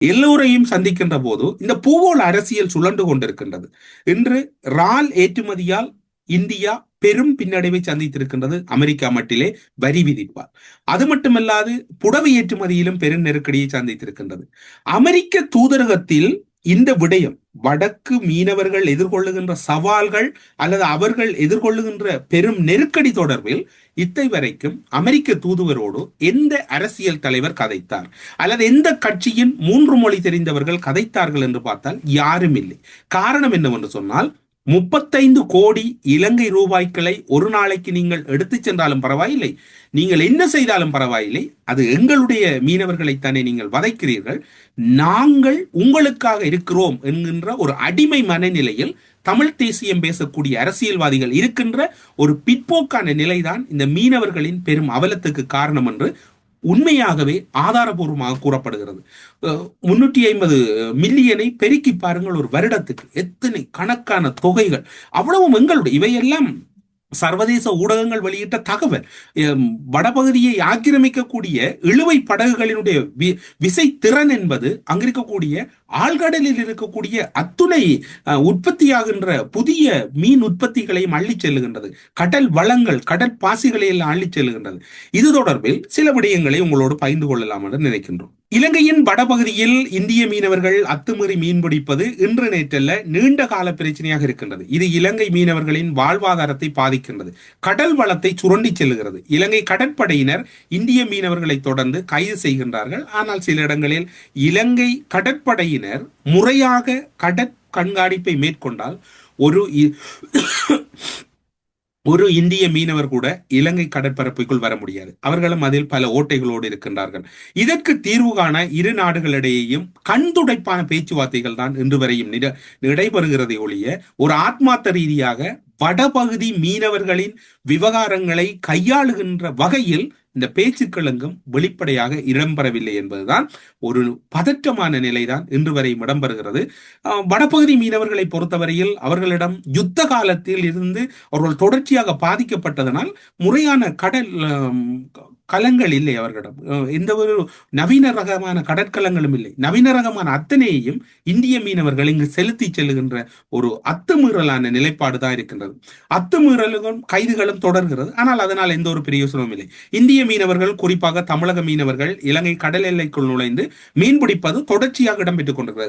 எல்லோரையும் சந்திக்கின்ற போது இந்த பூகோள அரசியல் சுழன்று கொண்டிருக்கின்றது. இன்று இறால் ஏற்றுமதியால் இந்தியா பெரும் பின்னடைவை சந்தித்திருக்கின்றது. அமெரிக்கா மட்டிலே வரி விதிப்பார். அது மட்டுமல்லாது புடவை ஏற்றுமதியிலும் பெரும் நெருக்கடியை சந்தித்திருக்கின்றது. அமெரிக்க தூதரகத்தில் இந்த விடயம் வடக்கு மீனவர்கள் எதிர்கொள்ளுகின்ற சவால்கள் அல்லது அவர்கள் எதிர்கொள்ளுகின்ற பெரும் நெருக்கடி தொடர்பில் இத்தை வரைக்கும் அமெரிக்க தூதுவரோடு எந்த அரசியல் தலைவர் கதைத்தார் அல்லது எந்த கட்சியின் மூன்று மொழி தெரிந்தவர்கள் கதைத்தார்கள் என்று பார்த்தால் யாரும் இல்லை. காரணம் என்னவென்று சொன்னால் 35 கோடி இலங்கை ரூபாய்களை ஒரு நாளைக்கு நீங்கள் எடுத்து சென்றாலும் பரவாயில்லை, நீங்கள் என்ன செய்தாலும் பரவாயில்லை, அது எங்களுடைய மீனவர்களைத்தானே நீங்கள் வதைக்கிறீர்கள், நாங்கள் உங்களுக்காக இருக்கிறோம் என்கின்ற ஒரு அடிமை மனநிலையில் தமிழ் தேசியம் பேசக்கூடிய அரசியல்வாதிகள் இருக்கின்ற ஒரு பிற்போக்கான நிலைதான் இந்த மீனவர்களின் பெரும் அவலத்துக்கு காரணம் என்று உண்மையாகவே ஆதாரபூர்வமாக கூறப்படுகிறது. 350 மில்லியனை பெருக்கி பாருங்கள், ஒரு வருடத்துக்கு எத்தனை கணக்கான தொகைகள். அவ்வளவும் எங்களுடைய இவையெல்லாம் சர்வதேச ஊடகங்கள் வெளியிட்ட தகவல். வடபகுதியை ஆக்கிரமிக்கக்கூடிய இழுவை படகுகளினுடைய விசை திறன் என்பது அங்கிருக்கக்கூடிய ஆழ்கடலில் இருக்கக்கூடிய அத்துணை உற்பத்தியாகின்ற புதிய மீன் உற்பத்திகளையும் அள்ளி செல்லுகின்றது. கடல் வளங்கள், கடல் பாசிகளை எல்லாம் அள்ளி செல்லுகின்றது. இது தொடர்பில் சில விடயங்களை உங்களோடு பகிர்ந்து கொள்ளலாம் என்று நினைக்கின்றோம். இலங்கையின் வடபகுதியில் இந்திய மீனவர்கள் அத்துமீறி மீன்பிடிப்பது இன்று நேற்றல்ல, நீண்ட கால பிரச்சனையாக இருக்கின்றது. இது இலங்கை மீனவர்களின் வாழ்வாதாரத்தை பாதிக்கின்றது, கடல் வளத்தை சுரண்டி செல்லுகிறது. இலங்கை கடற்படையினர் இந்திய மீனவர்களை தொடர்ந்து கைது செய்கின்றார்கள். ஆனால் சில இடங்களில் இலங்கை கடற்படையினர் முறையாக கடற்கண்காணிப்பை மேற்கொண்டால் ஒரு இந்திய மீனவர் கூட இலங்கை கடற்பரப்புக்குள் வர முடியாது. அவர்களும் அதில் பல ஓட்டைகளோடு இருக்கின்றார்கள். இதற்கு தீர்வு காண இரு நாடுகளிடையேயும் கண்துடைப்பான பேச்சுவார்த்தைகள் தான் இன்று வரையும் நடைபெறுகிறதை ஒழிய ஒரு ஆத்மார்த்த ரீதியாக வடபகுதி மீனவர்களின் விவகாரங்களை கையாளுகின்ற வகையில் இந்த பேச்சுக்கள் எங்கும் வெளிப்படையாக இடம்பெறவில்லை என்பதுதான் ஒரு பதற்றமான நிலைதான் இன்று வரையும் இடம்பெறுகிறது. வடபகுதி மீனவர்களை பொறுத்தவரையில் அவர்களிடம் யுத்த காலத்தில் இருந்து அவர்கள் தொடர்ச்சியாக பாதிக்கப்பட்டதனால் முறையான கடல் கலங்கள் இல்லை. அவர்களிடம் எந்த ஒரு நவீன ரகமான கடற்கலங்களும் இல்லை. நவீன ரகமான அத்தனையையும் இந்திய மீனவர்கள் இங்கு செலுத்தி செல்லுகின்ற ஒரு அத்துமீறலான நிலைப்பாடு தான் இருக்கின்றது. அத்துமீறலும் கைதுகளும் தொடர்கிறது. ஆனால் அதனால் எந்த ஒரு பிரயோசனமும் இல்லை. இந்திய மீனவர்கள், குறிப்பாக தமிழக மீனவர்கள் இலங்கை கடல் எல்லைக்குள் நுழைந்து மீன்பிடிப்பது தொடர்ச்சியாக இடம்பெற்றுக் கொண்டிருக்கிறது.